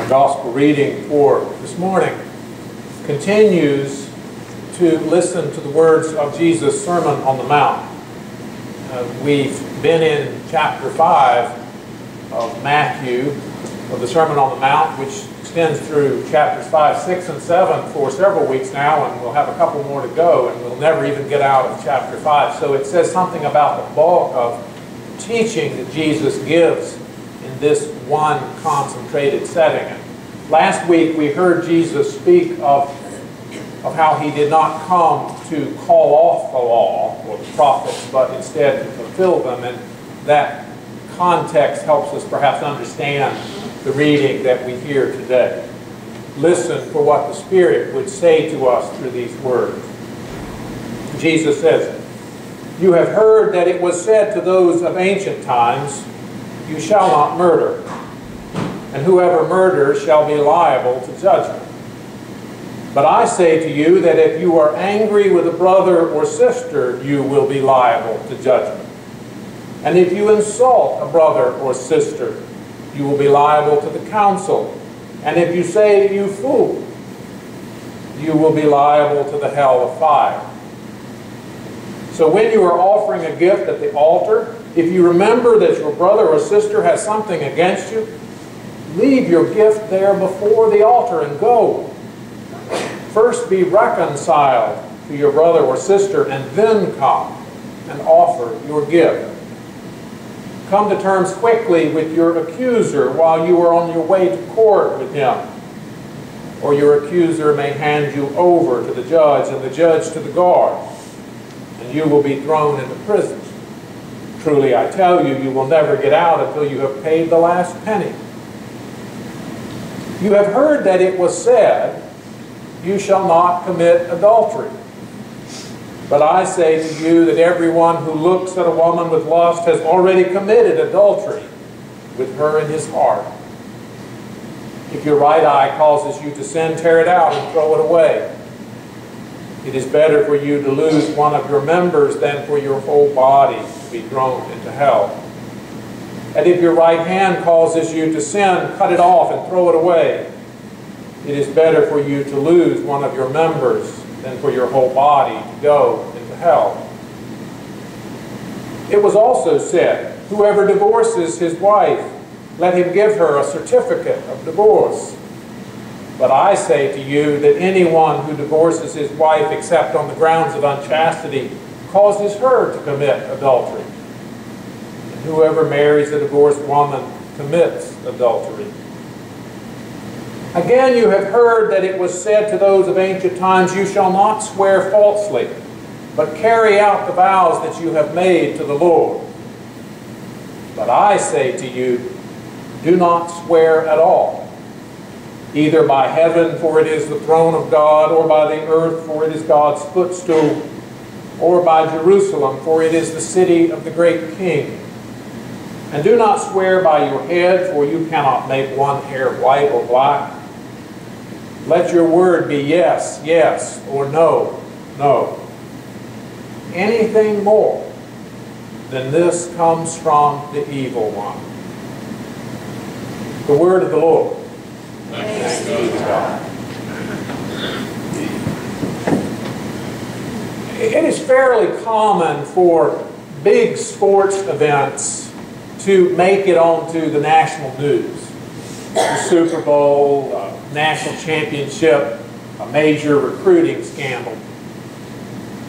Our gospel reading for this morning continues to listen to the words of Jesus' Sermon on the Mount. We've been in chapter 5 of Matthew, of the Sermon on the Mount, which extends through chapters 5, 6, and 7 for several weeks now, and we'll have a couple more to go, and we'll never even get out of chapter 5. So it says something about the bulk of teaching that Jesus gives in this one concentrated setting. And last week we heard Jesus speak of how he did not come to call off the law or the prophets, but instead to fulfill them. And that context helps us perhaps understand the reading that we hear today. Listen for what the Spirit would say to us through these words. Jesus says, "You have heard that it was said to those of ancient times, 'You shall not murder, and whoever murders shall be liable to judgment.' But I say to you that if you are angry with a brother or sister, you will be liable to judgment. And if you insult a brother or sister, you will be liable to the council. And if you say, 'You fool,' you will be liable to the hell of fire. So when you are offering a gift at the altar, if you remember that your brother or sister has something against you, leave your gift there before the altar and go. First be reconciled to your brother or sister, and then come and offer your gift. Come to terms quickly with your accuser while you are on your way to court with him, or your accuser may hand you over to the judge, and the judge to the guard, and you will be thrown into prison. Truly, I tell you, you will never get out until you have paid the last penny. You have heard that it was said, 'You shall not commit adultery.' But I say to you that everyone who looks at a woman with lust has already committed adultery with her in his heart. If your right eye causes you to sin, tear it out and throw it away. It is better for you to lose one of your members than for your whole body to be thrown into hell. And if your right hand causes you to sin, cut it off and throw it away. It is better for you to lose one of your members than for your whole body to go into hell. It was also said, 'Whoever divorces his wife, let him give her a certificate of divorce.' But I say to you that anyone who divorces his wife except on the grounds of unchastity causes her to commit adultery. And whoever marries a divorced woman commits adultery. Again, you have heard that it was said to those of ancient times, 'You shall not swear falsely, but carry out the vows that you have made to the Lord.' But I say to you, do not swear at all, either by heaven, for it is the throne of God, or by the earth, for it is God's footstool, or by Jerusalem, for it is the city of the great King. And do not swear by your head, for you cannot make one hair white or black. Let your word be yes, yes, or no, no. Anything more than this comes from the evil one." The word of the Lord. Thanks be to God. It is fairly common for big sports events to make it onto the national news. The Super Bowl, national championship, a major recruiting scandal.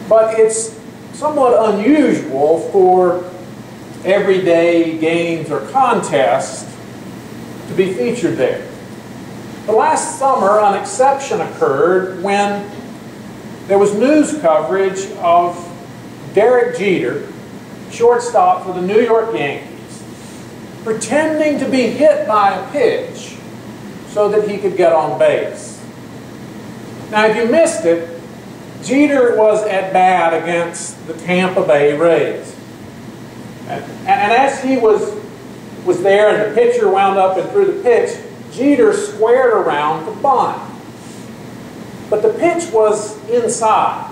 But it's somewhat unusual for everyday games or contests to be featured there. But last summer, an exception occurred when there was news coverage of Derek Jeter, shortstop for the New York Yankees, pretending to be hit by a pitch so that he could get on base. Now, if you missed it, Jeter was at bat against the Tampa Bay Rays. And as he was there and the pitcher wound up and threw the pitch, Jeter squared around to bunt. But the pitch was inside.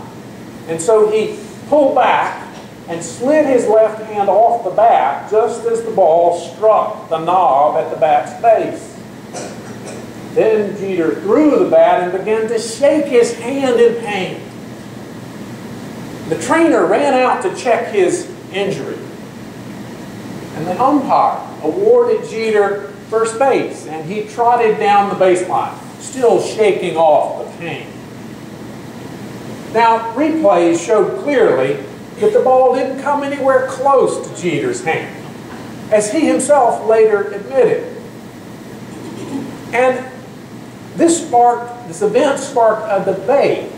And so he pulled back and slid his left hand off the bat just as the ball struck the knob at the bat's base. Then Jeter threw the bat and began to shake his hand in pain. The trainer ran out to check his injury. And the umpire awarded Jeter first base, and he trotted down the baseline, still shaking off the pain. Now, replays showed clearly that the ball didn't come anywhere close to Jeter's hand, as he himself later admitted. And this event sparked a debate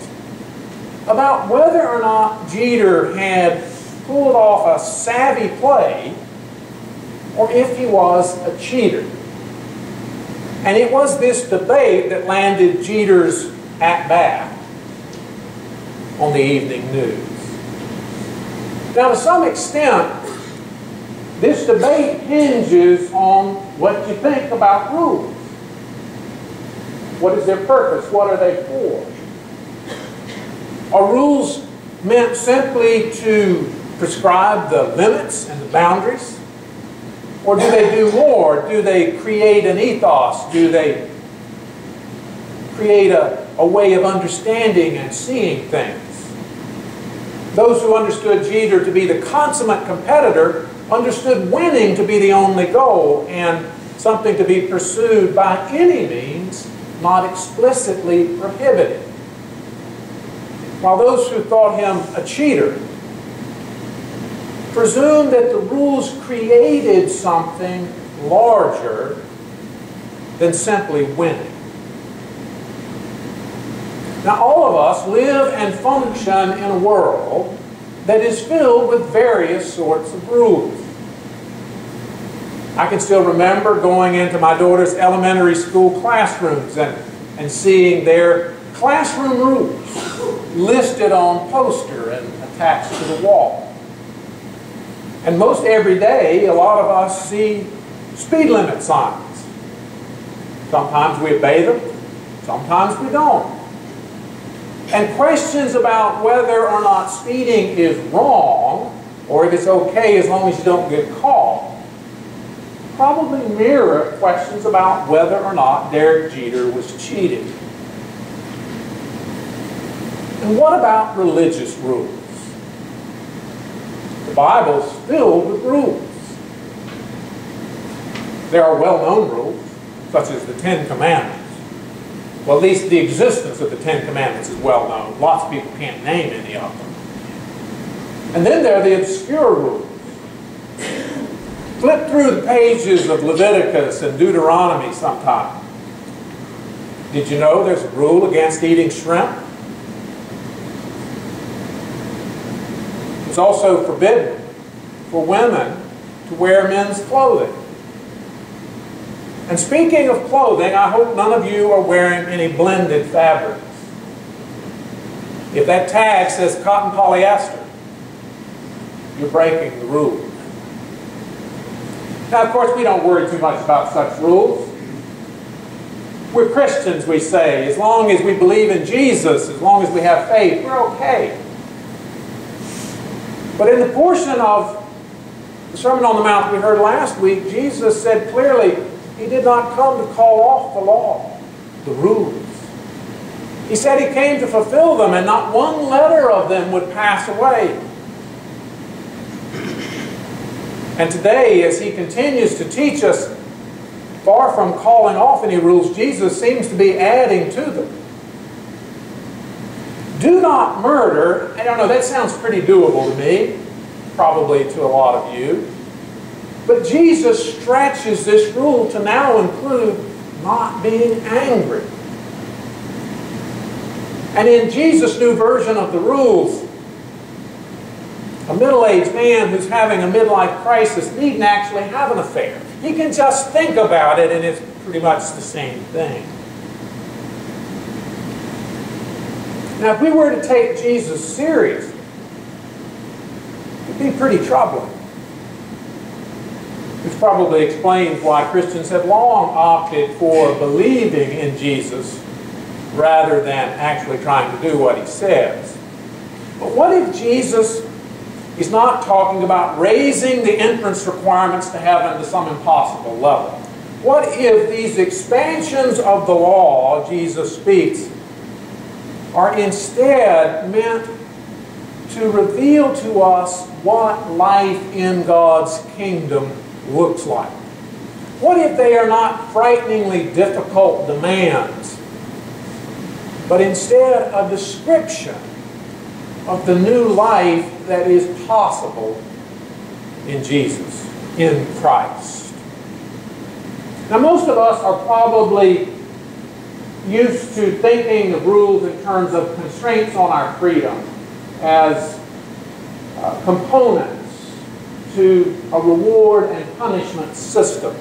about whether or not Jeter had pulled off a savvy play or if he was a cheater. And it was this debate that landed Jeter's at-bat on the evening news. Now, to some extent, this debate hinges on what you think about rules. What is their purpose? What are they for? Are rules meant simply to prescribe the limits and the boundaries? Or do they do more? Do they create an ethos? Do they create a way of understanding and seeing things? Those who understood Jeter to be the consummate competitor understood winning to be the only goal and something to be pursued by any means, not explicitly prohibited. While those who thought him a cheater presumed that the rules created something larger than simply winning. Now, all of us live and function in a world that is filled with various sorts of rules. I can still remember going into my daughter's elementary school classrooms and seeing their classroom rules listed on poster and attached to the wall. And most every day, a lot of us see speed limit signs. Sometimes we obey them, sometimes we don't. And questions about whether or not speeding is wrong, or if it's okay as long as you don't get caught, probably mirror questions about whether or not Derek Jeter was cheated. And what about religious rules? The Bible's filled with rules. There are well-known rules, such as the Ten Commandments. Well, at least the existence of the Ten Commandments is well known. Lots of people can't name any of them. And then there are the obscure rules. Flip through the pages of Leviticus and Deuteronomy sometime. Did you know there's a rule against eating shrimp? It's also forbidden for women to wear men's clothing. And speaking of clothing, I hope none of you are wearing any blended fabrics. If that tag says cotton polyester, you're breaking the rules. Now, of course, we don't worry too much about such rules. We're Christians, we say. As long as we believe in Jesus, as long as we have faith, we're okay. But in the portion of the Sermon on the Mount we heard last week, Jesus said clearly, He did not come to call off the law, the rules. He said He came to fulfill them, and not one letter of them would pass away. And today, as He continues to teach us, far from calling off any rules, Jesus seems to be adding to them. Do not murder. I don't know, that sounds pretty doable to me, probably to a lot of you. But Jesus stretches this rule to now include not being angry. And in Jesus' new version of the rules, a middle-aged man who's having a midlife crisis needn't actually have an affair. He can just think about it and it's pretty much the same thing. Now, if we were to take Jesus seriously, it'd be pretty troubling. Which probably explains why Christians have long opted for believing in Jesus rather than actually trying to do what He says. But what if Jesus is not talking about raising the entrance requirements to heaven to some impossible level? What if these expansions of the law Jesus speaks are instead meant to reveal to us what life in God's kingdom looks like? What if they are not frighteningly difficult demands, but instead a description of the new life that is possible in Jesus, in Christ? Now, most of us are probably used to thinking of rules in terms of constraints on our freedom as components to a reward and punishment system.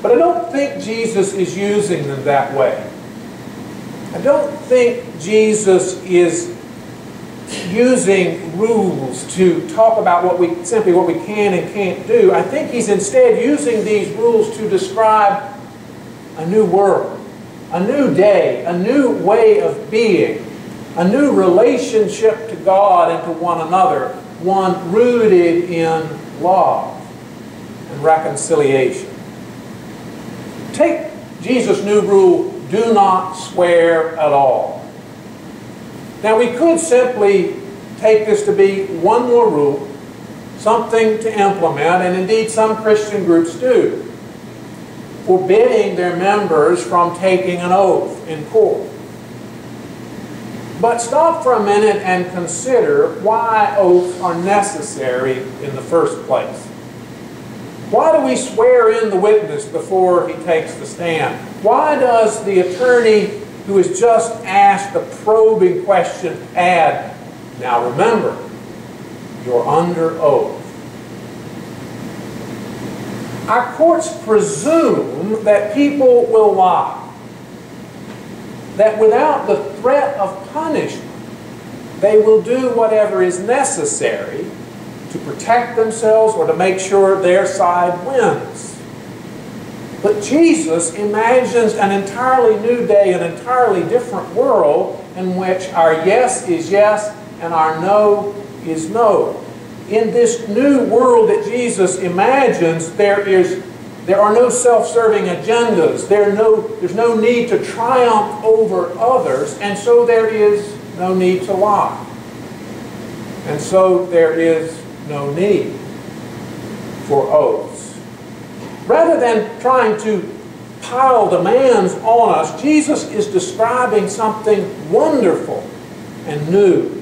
But I don't think Jesus is using them that way. I don't think Jesus is using rules to talk about what we can and can't do. I think he's instead using these rules to describe a new world, a new day, a new way of being, a new relationship to God and to one another, one rooted in love and reconciliation. Take Jesus' new rule, do not swear at all. Now, we could simply take this to be one more rule, something to implement, and indeed some Christian groups do, forbidding their members from taking an oath in court. But stop for a minute and consider why oaths are necessary in the first place. Why do we swear in the witness before he takes the stand? Why does the attorney who has just asked a probing question add, now remember, you're under oath? Our courts presume that people will lie, that without the threat of punishment, they will do whatever is necessary to protect themselves or to make sure their side wins. But Jesus imagines an entirely new day, an entirely different world in which our yes is yes and our no is no. In this new world that Jesus imagines, there are no self-serving agendas. There's no need to triumph over others, and so there is no need to lie. And so there is no need for oaths. Rather than trying to pile demands on us, Jesus is describing something wonderful and new.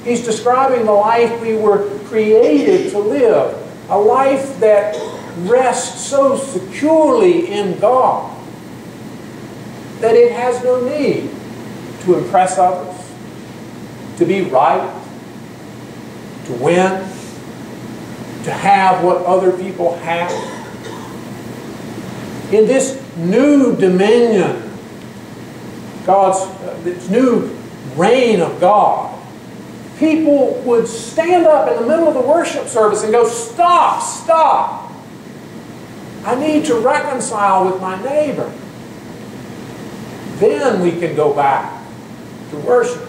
He's describing the life we were created to live, a life that rests so securely in God that it has no need to impress others, to be right, to win, to have what other people have. In this new dominion, this new reign of God, people would stand up in the middle of the worship service and go, stop, stop. I need to reconcile with my neighbor. Then we can go back to worship.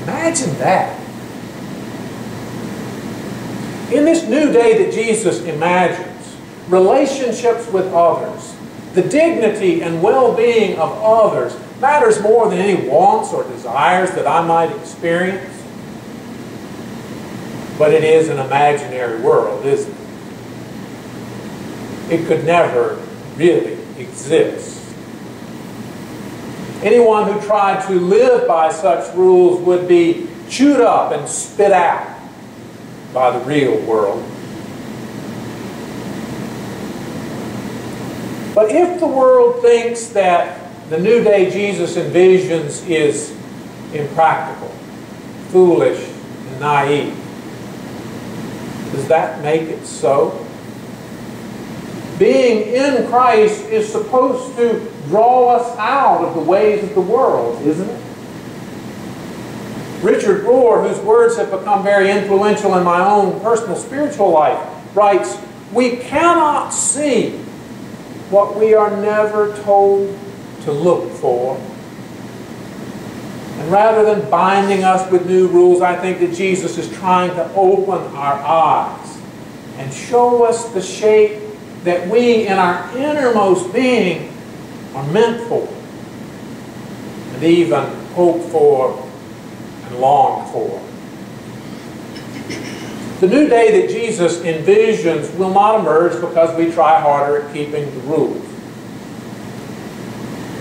Imagine that. In this new day that Jesus imagines, relationships with others, the dignity and well-being of others matters more than any wants or desires that I might experience. But it is an imaginary world, isn't it? It could never really exist. Anyone who tried to live by such rules would be chewed up and spit out by the real world. But if the world thinks that the new day Jesus envisions is impractical, foolish, and naive, does that make it so? Being in Christ is supposed to draw us out of the ways of the world, isn't it? Richard Rohr, whose words have become very influential in my own personal spiritual life, writes, "We cannot see what we are never told to look for." And rather than binding us with new rules, I think that Jesus is trying to open our eyes and show us the shape that we in our innermost being are meant for, and even hope for and long for. The new day that Jesus envisions will not emerge because we try harder at keeping the rules.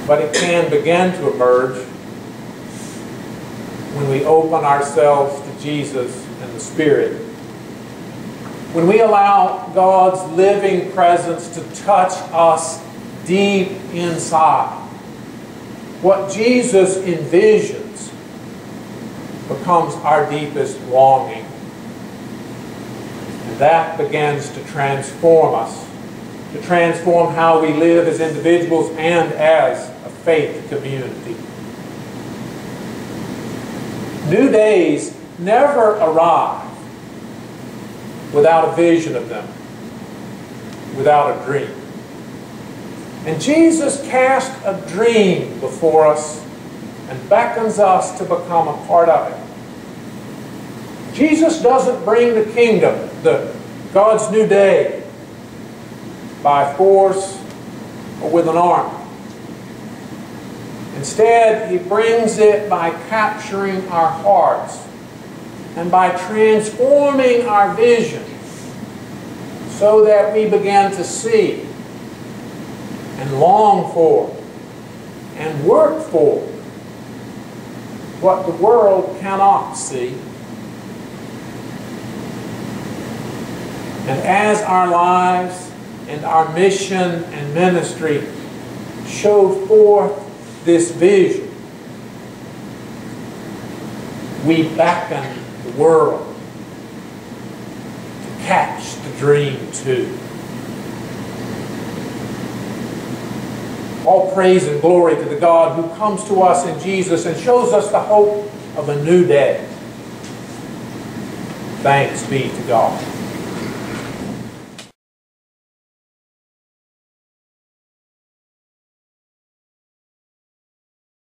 But it can begin to emerge when we open ourselves to Jesus and the Spirit. When we allow God's living presence to touch us deep inside. What Jesus envisions becomes our deepest longing. And that begins to transform us, to transform how we live as individuals and as a faith community. New days never arrive without a vision of them, without a dream. And Jesus cast a dream before us and beckons us to become a part of it. Jesus doesn't bring the kingdom, God's new day, by force or with an army. Instead, He brings it by capturing our hearts and by transforming our vision so that we begin to see and long for and work for what the world cannot see. And as our lives and our mission and ministry show forth this vision, we beckon the world to catch the dream too. All praise and glory to the God who comes to us in Jesus and shows us the hope of a new day. Thanks be to God.